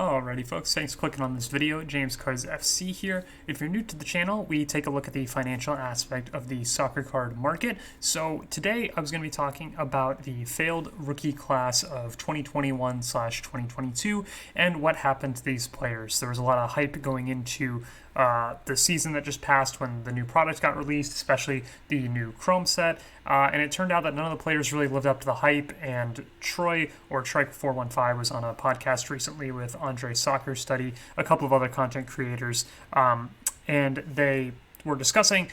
Alrighty folks, thanks for clicking on this video. James Cards FC here. If you're new to the channel, we take a look at the financial aspect of the soccer card market. So today I was going to be talking about the failed rookie class of 2021/2022 and what happened to these players. There was a lot of hype going into the season that just passed when the new product got released, especially the new Chrome set, and it turned out that none of the players really lived up to the hype, and Troy, or Trike415, was on a podcast recently with Andre Soccer Study, a couple of other content creators, and they were discussing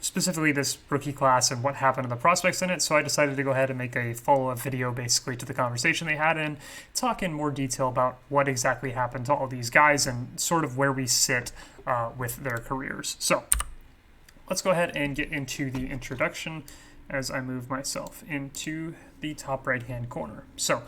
specifically this rookie class and what happened to the prospects in it. So I decided to go ahead and make a follow-up video basically to the conversation they had and talk in more detail about what exactly happened to all these guys and sort of where we sit with their careers. So let's go ahead and get into the introduction as I move myself into the top right-hand corner. So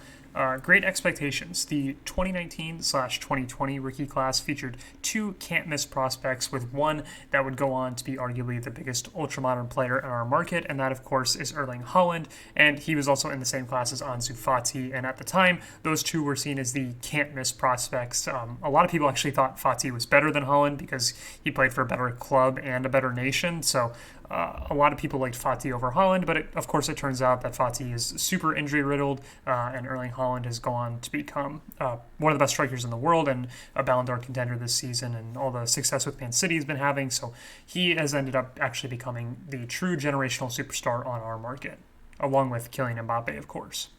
great expectations. The 2019/2020 rookie class featured two can't-miss prospects, with one that would go on to be arguably the biggest ultramodern player in our market, and that, of course, is Erling Haaland, and he was also in the same class as Ansu Fati, and at the time, those two were seen as the can't-miss prospects. A lot of people actually thought Fati was better than Haaland because he played for a better club and a better nation, so a lot of people liked Fati over Haaland, but of course it turns out that Fati is super injury-riddled, and Erling Haaland has gone on to become one of the best strikers in the world and a Ballon d'Or contender this season, and all the success with Man City he's been having, so he has ended up actually becoming the true generational superstar on our market, along with Kylian Mbappe, of course.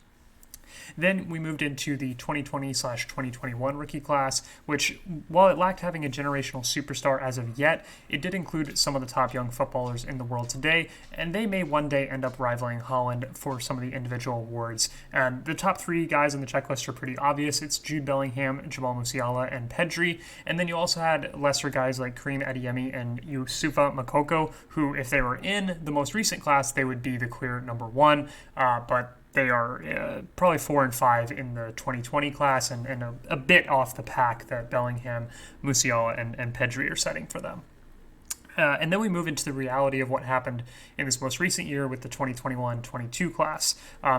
Then we moved into the 2020/2021 rookie class, which, while it lacked having a generational superstar as of yet, it did include some of the top young footballers in the world today, and they may one day end up rivaling Haaland for some of the individual awards. And the top three guys on the checklist are pretty obvious. It's Jude Bellingham, Jamal Musiala, and Pedri. And then you also had lesser guys like Karim Adeyemi and Youssoufa Moukoko, who, if they were in the most recent class, they would be the clear number one, but they are probably 4 and 5 in the 2020 class, and a bit off the pack that Bellingham, Musiala, and Pedri are setting for them. And then we move into the reality of what happened in this most recent year with the 2021-22 class.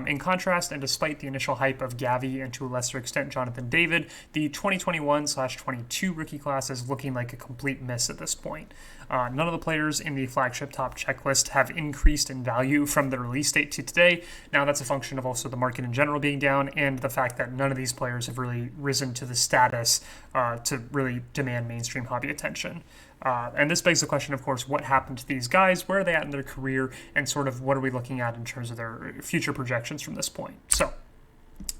In contrast, and despite the initial hype of Gavi and to a lesser extent Jonathan David, the 2021/22 rookie class is looking like a complete miss at this point. None of the players in the flagship top checklist have increased in value from the release date to today. Now, that's a function of also the market in general being down and the fact that none of these players have really risen to the status to really demand mainstream hobby attention. And this begs the question, of course, what happened to these guys? Where are they at in their career? And sort of what are we looking at in terms of their future projections from this point? So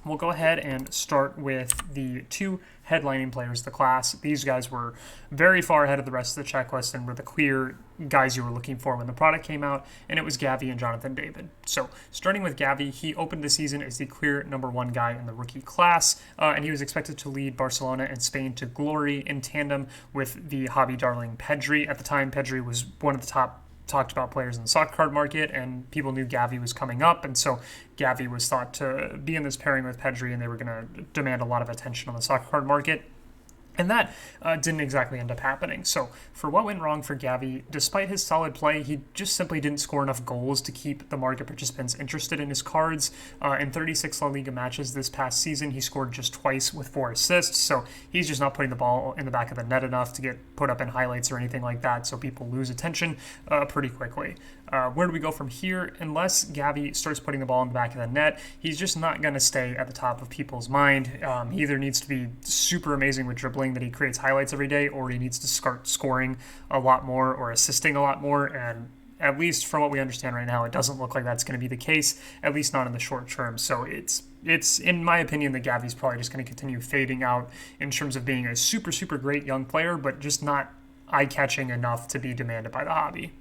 we'll go ahead and start with the two headlining players of the class. These guys were very far ahead of the rest of the checklist and were the clear guys you were looking for when the product came out, and it was Gavi and Jonathan David. So starting with Gavi, he opened the season as the clear number one guy in the rookie class, and he was expected to lead Barcelona and Spain to glory in tandem with the hobby darling Pedri. At the time, Pedri was one of the top talked about players in the soccer card market, and people knew Gavi was coming up, and so Gavi was thought to be in this pairing with Pedri, and they were going to demand a lot of attention on the soccer card market. And that didn't exactly end up happening. So for what went wrong for Gavi, despite his solid play, he just simply didn't score enough goals to keep the market participants interested in his cards. In 36 La Liga matches this past season, he scored just twice with 4 assists. So he's just not putting the ball in the back of the net enough to get put up in highlights or anything like that. So people lose attention pretty quickly. Where do we go from here? Unless Gavi starts putting the ball in the back of the net, he's just not going to stay at the top of people's mind. He either needs to be super amazing with dribbling that he creates highlights every day, or he needs to start scoring a lot more or assisting a lot more, and at least from what we understand right now, it doesn't look like that's going to be the case, at least not in the short term. So it's in my opinion that Gavi's probably just going to continue fading out in terms of being a super, super great young player, but just not eye-catching enough to be demanded by the hobby.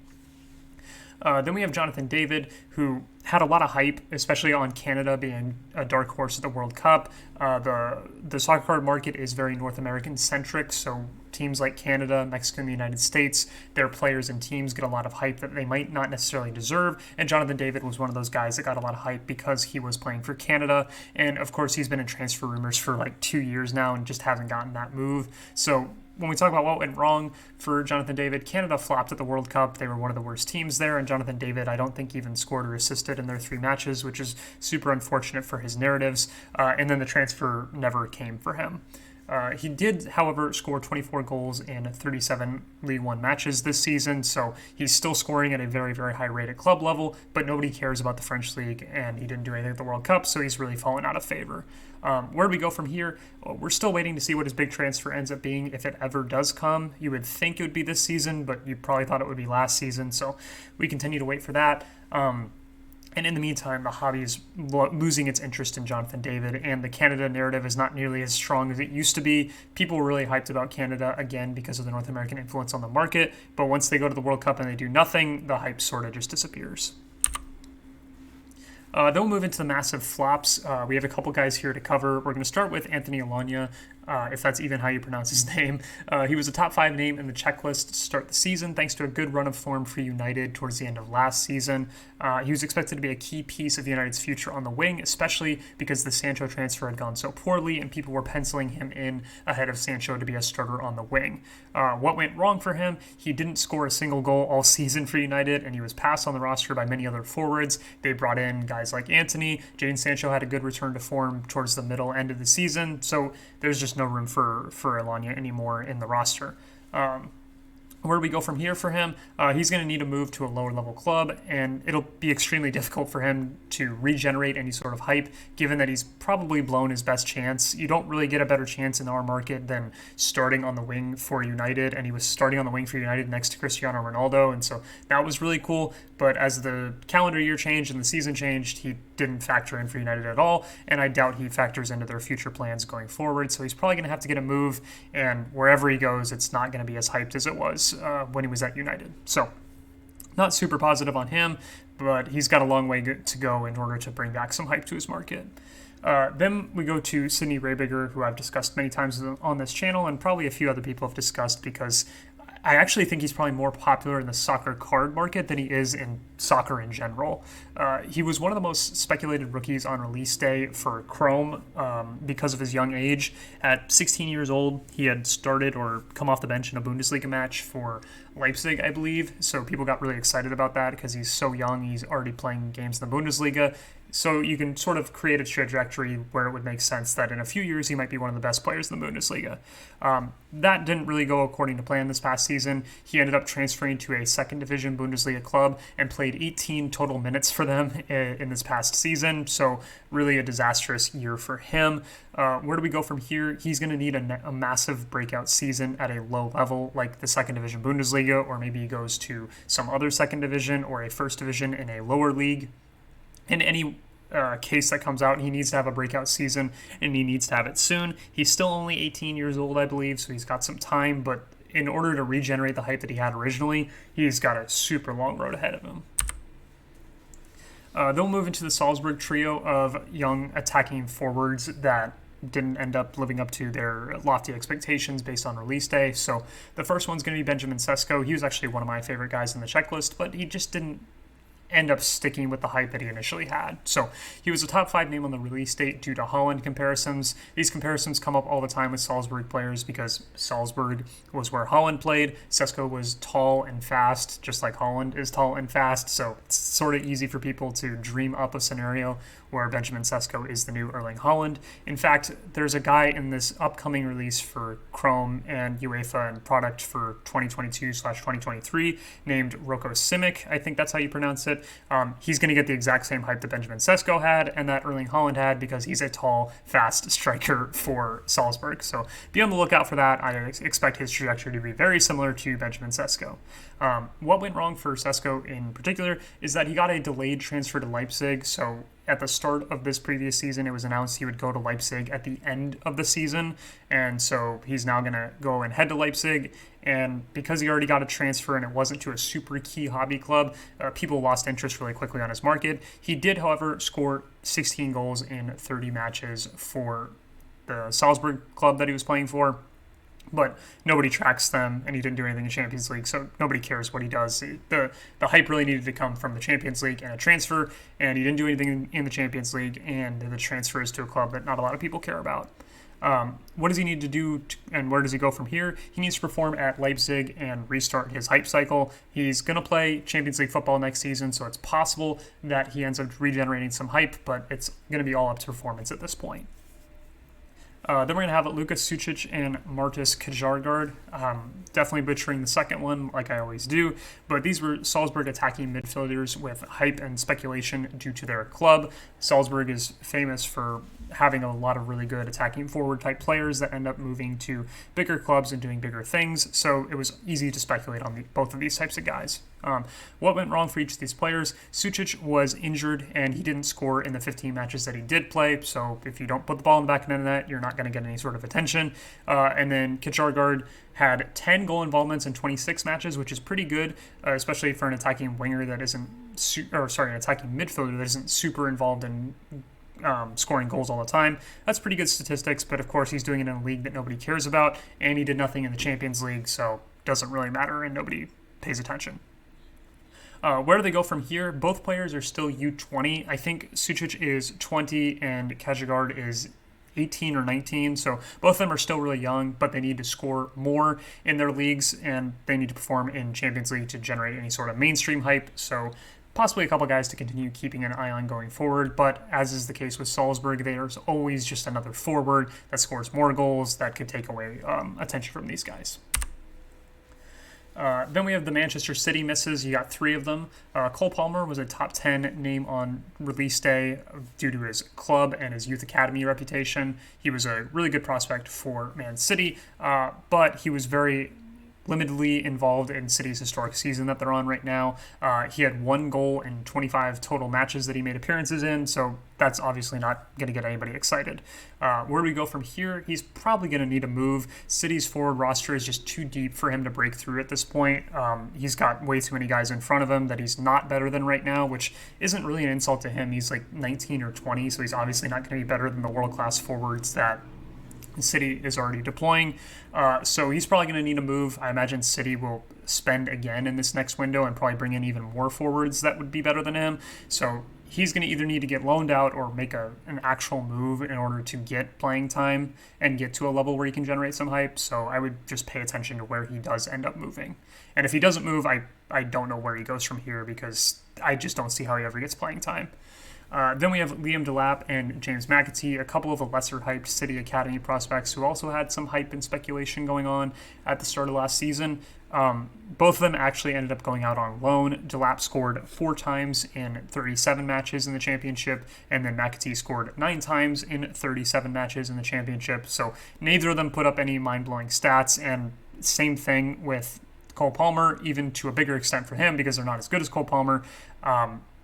Then we have Jonathan David, who had a lot of hype, especially on Canada being a dark horse at the World Cup. The soccer card market is very North American centric, so teams like Canada, Mexico, and the United States, their players and teams get a lot of hype that they might not necessarily deserve, and Jonathan David was one of those guys that got a lot of hype because he was playing for Canada, and of course he's been in transfer rumors for like 2 years now and just hasn't gotten that move. So when we talk about what went wrong for Jonathan David, Canada flopped at the World Cup. They were one of the worst teams there, and Jonathan David, I don't think, even scored or assisted in their 3 matches, which is super unfortunate for his narratives. And then the transfer never came for him. He did, however, score 24 goals in 37 League One matches this season, so he's still scoring at a very, very high rate at club level, but nobody cares about the French League, and he didn't do anything at the World Cup, so he's really fallen out of favor. Where do we go from here? We're still waiting to see what his big transfer ends up being, if it ever does come. You would think it would be this season, but you probably thought it would be last season, so we continue to wait for that. And in the meantime, the hobby is losing its interest in Jonathan David, and the Canada narrative is not nearly as strong as it used to be. People were really hyped about Canada, again, because of the North American influence on the market, but once they go to the World Cup and they do nothing, the hype sort of just disappears. Then we'll move into the massive flops. We have a couple guys here to cover. We're going to start with Anthony Alanya, if that's even how you pronounce his name. He was a top 5 name in the checklist to start the season, thanks to a good run of form for United towards the end of last season. He was expected to be a key piece of United's future on the wing, especially because the Sancho transfer had gone so poorly and people were penciling him in ahead of Sancho to be a starter on the wing. What went wrong for him? He didn't score a single goal all season for United, and he was passed on the roster by many other forwards. They brought in guys like Antony. Jadon Sancho had a good return to form towards the middle end of the season, so there's just no room for Alanya anymore in the roster. Where do we go from here for him? He's going to need to move to a lower level club, and it'll be extremely difficult for him to regenerate any sort of hype, given that he's probably blown his best chance. You don't really get a better chance in our market than starting on the wing for United, and he was starting on the wing for United next to Cristiano Ronaldo, and so that was really cool. But as the calendar year changed and the season changed, he didn't factor in for United at all, and I doubt he factors into their future plans going forward, so he's probably going to have to get a move, and wherever he goes, it's not going to be as hyped as it was when he was at United. So, not super positive on him, but he's got a long way to go in order to bring back some hype to his market. Then we go to Sidney Raebiger, who I've discussed many times on this channel, and probably a few other people have discussed, because I actually think he's probably more popular in the soccer card market than he is in soccer in general. He was one of the most speculated rookies on release day for Chrome because of his young age. At 16 years old, he had started or come off the bench in a Bundesliga match for Leipzig, I believe. So people got really excited about that because he's so young. He's already playing games in the Bundesliga. So you can sort of create a trajectory where it would make sense that in a few years he might be one of the best players in the Bundesliga. That didn't really go according to plan this past season. He ended up transferring to a second division Bundesliga club and played 18 total minutes for them in this past season. So really a disastrous year for him. Where do we go from here? He's going to need a massive breakout season at a low level like the second division Bundesliga, or maybe he goes to some other second division or a first division in a lower league. In any case that comes out, he needs to have a breakout season, and he needs to have it soon. He's still only 18 years old, I believe, so he's got some time, but in order to regenerate the hype that he had originally, he's got a super long road ahead of him. They'll move into the Salzburg Trio of young attacking forwards that didn't end up living up to their lofty expectations based on release day. So the first one's going to be Benjamin Sesko. He was actually one of my favorite guys in the checklist, but he just didn't end up sticking with the hype that he initially had. So he was a top 5 name on the release date due to Holland comparisons. These comparisons come up all the time with Salzburg players because Salzburg was where Holland played. Sesko was tall and fast, just like Holland is tall and fast. So it's sort of easy for people to dream up a scenario where Benjamin Sesko is the new Erling Haaland. In fact, there's a guy in this upcoming release for Chrome and UEFA and product for 2022/2023 named Roko Simic. I think that's how you pronounce it. He's going to get the exact same hype that Benjamin Sesko had and that Erling Haaland had because he's a tall, fast striker for Salzburg. So be on the lookout for that. I expect his trajectory to be very similar to Benjamin Sesko. What went wrong for Sesko in particular is that he got a delayed transfer to Leipzig. So at the start of this previous season, it was announced he would go to Leipzig at the end of the season, and so he's now going to go and head to Leipzig, and because he already got a transfer and it wasn't to a super key hobby club, people lost interest really quickly on his market. He did, however, score 16 goals in 30 matches for the Salzburg club that he was playing for. but nobody tracks them, and he didn't do anything in Champions League, so nobody cares what he does. The hype really needed to come from the Champions League and a transfer, and he didn't do anything in the Champions League, and the transfer is to a club that not a lot of people care about. What does he need to do, and where does he go from here? He needs to perform at Leipzig and restart his hype cycle. He's going to play Champions League football next season, so it's possible that he ends up regenerating some hype, but it's going to be all up to performance at this point. Then we're going to have Lukas Sucic and Martis Kjaergaard. Definitely butchering the second one, like I always do. But these were Salzburg attacking midfielders with hype and speculation due to their club. Salzburg is famous for having a lot of really good attacking forward type players that end up moving to bigger clubs and doing bigger things. So it was easy to speculate on both of these types of guys. What went wrong for each of these players? Sucic was injured and he didn't score in the 15 matches that he did play. So if you don't put the ball in the back of the net, you're not going to get any sort of attention. And then Kjaergaard had 10 goal involvements in 26 matches, which is pretty good, especially for an attacking winger that isn't, an attacking midfielder that isn't super involved in scoring goals all the time. That's pretty good statistics, but of course he's doing it in a league that nobody cares about, and he did nothing in the Champions League, so it doesn't really matter and nobody pays attention. Where do they go from here? Both players are still U20. I think Sucic is 20 and Kjaergaard is 18 or 19, so both of them are still really young, but they need to score more in their leagues, and they need to perform in Champions League to generate any sort of mainstream hype, so possibly a couple guys to continue keeping an eye on going forward, but as is the case with Salzburg, there's always just another forward that scores more goals that could take away attention from these guys. Then we have the Manchester City misses. You got 3 of them. Cole Palmer was a top 10 name on release day due to his club and his youth academy reputation. He was a really good prospect for Man City, but he was very limitedly involved in City's historic season that they're on right now. He had 1 goal in 25 total matches that he made appearances in, so that's obviously not going to get anybody excited. Where do we go from here? He's probably going to need a move. City's forward roster is just too deep for him to break through at this point. He's got way too many guys in front of him that he's not better than right now, which isn't really an insult to him. He's like 19 or 20, so he's obviously not going to be better than the world-class forwards that City is already deploying, so he's probably going to need a move. I imagine City will spend again in this next window and probably bring in even more forwards that would be better than him. So he's going to either need to get loaned out or make an actual move in order to get playing time and get to a level where he can generate some hype. So I would just pay attention to where he does end up moving. And if he doesn't move, I don't know where he goes from here because I just don't see how he ever gets playing time. Then we have Liam Delap and James McAtee, a couple of the lesser-hyped City Academy prospects who also had some hype and speculation going on at the start of last season. Both of them actually ended up going out on loan. Delap scored 4 times in 37 matches in the championship, and then McAtee scored 9 times in 37 matches in the championship. So neither of them put up any mind-blowing stats, and same thing with Cole Palmer, even to a bigger extent for him because they're not as good as Cole Palmer.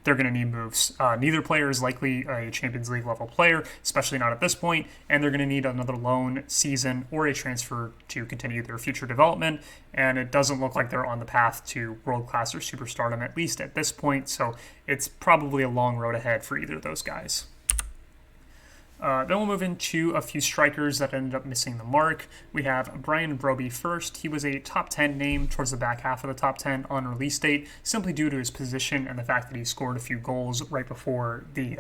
They're going to need moves. Neither player is likely a Champions League level player, especially not at this point, and they're going to need another loan season or a transfer to continue their future development, and it doesn't look like they're on the path to world-class or superstardom, at least at this point, so it's probably a long road ahead for either of those guys. Then we'll move into a few strikers that ended up missing the mark. We have Brian Brobbey first. He was a top 10 name towards the back half of the top 10 on release date, simply due to his position and the fact that he scored a few goals right before the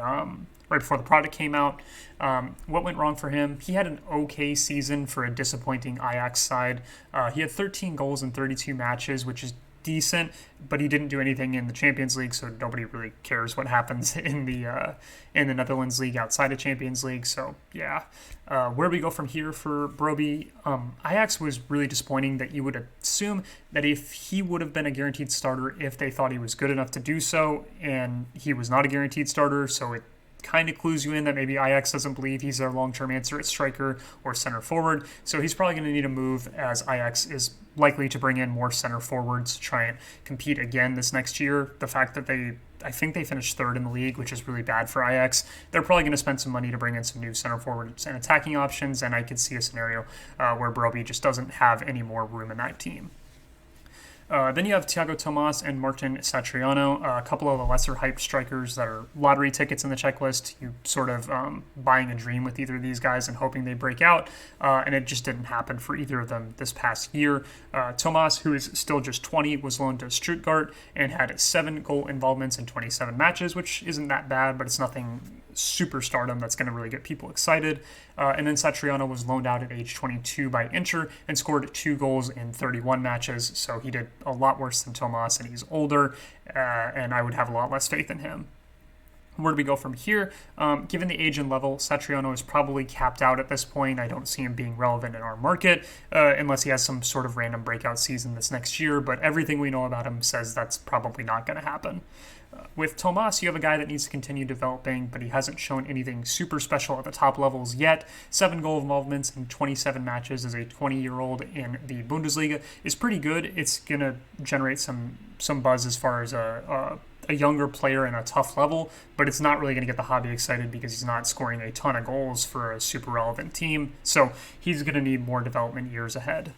product came out. What went wrong for him? He had an okay season for a disappointing Ajax side. He had 13 goals in 32 matches, which is decent, but he didn't do anything in the Champions League, so nobody really cares what happens in the Netherlands League outside of Champions League. So yeah, where do we go from here for Brobbey? Ajax was really disappointing. That you would assume that if he would have been a guaranteed starter if they thought he was good enough to do so, and he was not a guaranteed starter, so it kind of clues you in that maybe Ajax doesn't believe he's their long-term answer at striker or center forward. So he's probably going to need a move, as Ajax is likely to bring in more center forwards to try and compete again this next year. The fact that I think they finished 3rd in the league, which is really bad for Ajax. They're probably going to spend some money to bring in some new center forwards and attacking options, and I could see a scenario where Brobbey just doesn't have any more room in that team. Then you have Thiago Tomas and Martin Satriano, a couple of the lesser hyped strikers that are lottery tickets in the checklist. You sort of buying a dream with either of these guys and hoping they break out, and it just didn't happen for either of them this past year. Tomas, who is still just 20, was loaned to Stuttgart and had 7 goal involvements in 27 matches, which isn't that bad, but it's nothing superstardom that's going to really get people excited. And then Satriano was loaned out at age 22 by Inter and scored 2 goals in 31 matches, so he did a lot worse than Tomas, and he's older, and I would have a lot less faith in him. Where do we go from here? Given the age and level, Satriano is probably capped out at this point. I don't see him being relevant in our market unless he has some sort of random breakout season this next year, but everything we know about him says that's probably not going to happen. With Tomas, you have a guy that needs to continue developing, but he hasn't shown anything super special at the top levels yet. 7 goal involvements in 27 matches as a 20-year-old in the Bundesliga is pretty good. It's going to generate some buzz as far as a younger player in a tough level, but it's not really going to get the hobby excited because he's not scoring a ton of goals for a super relevant team. So he's going to need more development years ahead.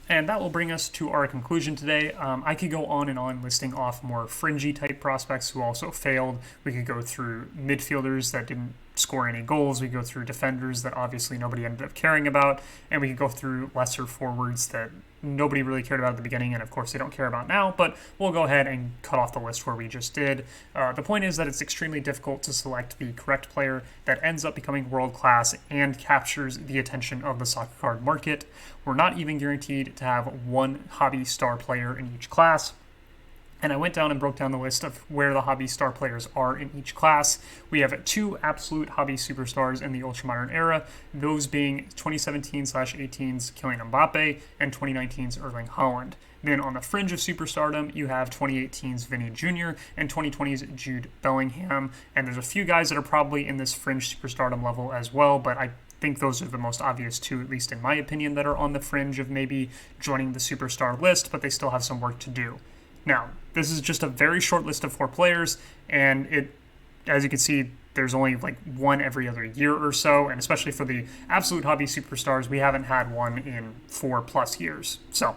And that will bring us to our conclusion today. I could go on and on listing off more fringy type prospects who also failed. We could go through midfielders that didn't score any goals. We could go through defenders that obviously nobody ended up caring about. And we could go through lesser forwards that nobody really cared about at the beginning, and of course they don't care about now, but we'll go ahead and cut off the list where we just did. The point is that it's extremely difficult to select the correct player that ends up becoming world-class and captures the attention of the soccer card market. We're not even guaranteed to have one hobby star player in each class. And I went down and broke down the list of where the hobby star players are in each class. We have 2 absolute hobby superstars in the ultramodern era, those being 2017/18's Kylian Mbappe and 2019's Erling Haaland. Then on the fringe of superstardom, you have 2018's Vinny Jr. and 2020's Jude Bellingham. And there's a few guys that are probably in this fringe superstardom level as well, but I think those are the most obvious 2, at least in my opinion, that are on the fringe of maybe joining the superstar list, but they still have some work to do. Now, this is just a very short list of 4 players, and it, as you can see, there's only like one every other year or so, and especially for the absolute hobby superstars, we haven't had one in 4+ years. So,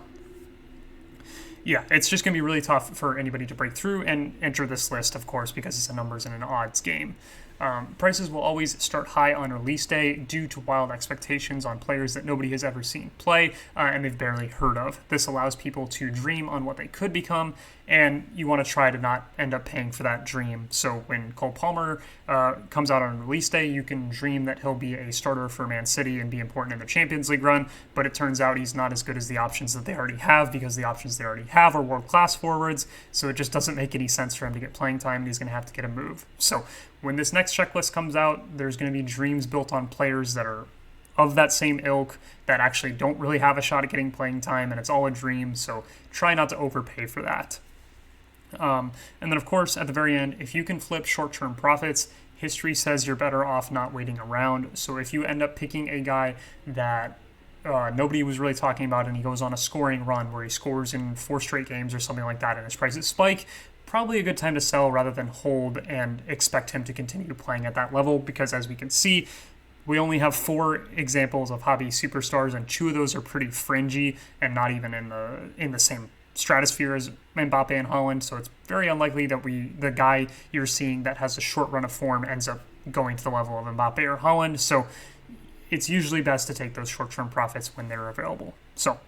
yeah, it's just going to be really tough for anybody to break through and enter this list, of course, because it's a numbers and an odds game. Prices will always start high on release day due to wild expectations on players that nobody has ever seen play and they've barely heard of. This allows people to dream on what they could become, and you want to try to not end up paying for that dream. So when Cole Palmer comes out on release day, you can dream that he'll be a starter for Man City and be important in the Champions League run, but it turns out he's not as good as the options that they already have, because the options they already have are world-class forwards, so it just doesn't make any sense for him to get playing time, and he's going to have to get a move. So when this next checklist comes out, there's going to be dreams built on players that are of that same ilk that actually don't really have a shot at getting playing time, and it's all a dream, so try not to overpay for that. And then, of course, at the very end, if you can flip short-term profits, history says you're better off not waiting around. So if you end up picking a guy that nobody was really talking about and he goes on a scoring run where he scores in 4 straight games or something like that and his prices spike, probably a good time to sell rather than hold and expect him to continue playing at that level, because as we can see, we only have 4 examples of hobby superstars, and 2 of those are pretty fringy and not even in the same stratosphere as Mbappe and Haaland. So it's very unlikely that the guy you're seeing that has a short run of form ends up going to the level of Mbappe or Haaland. So it's usually best to take those short-term profits when they're available. So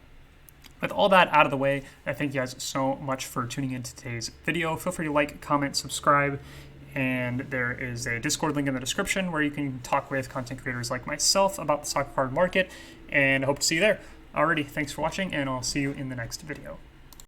with all that out of the way, I thank you guys so much for tuning in to today's video. Feel free to like, comment, subscribe, and there is a Discord link in the description where you can talk with content creators like myself about the soccer card market, and I hope to see you there. Alrighty, thanks for watching, and I'll see you in the next video.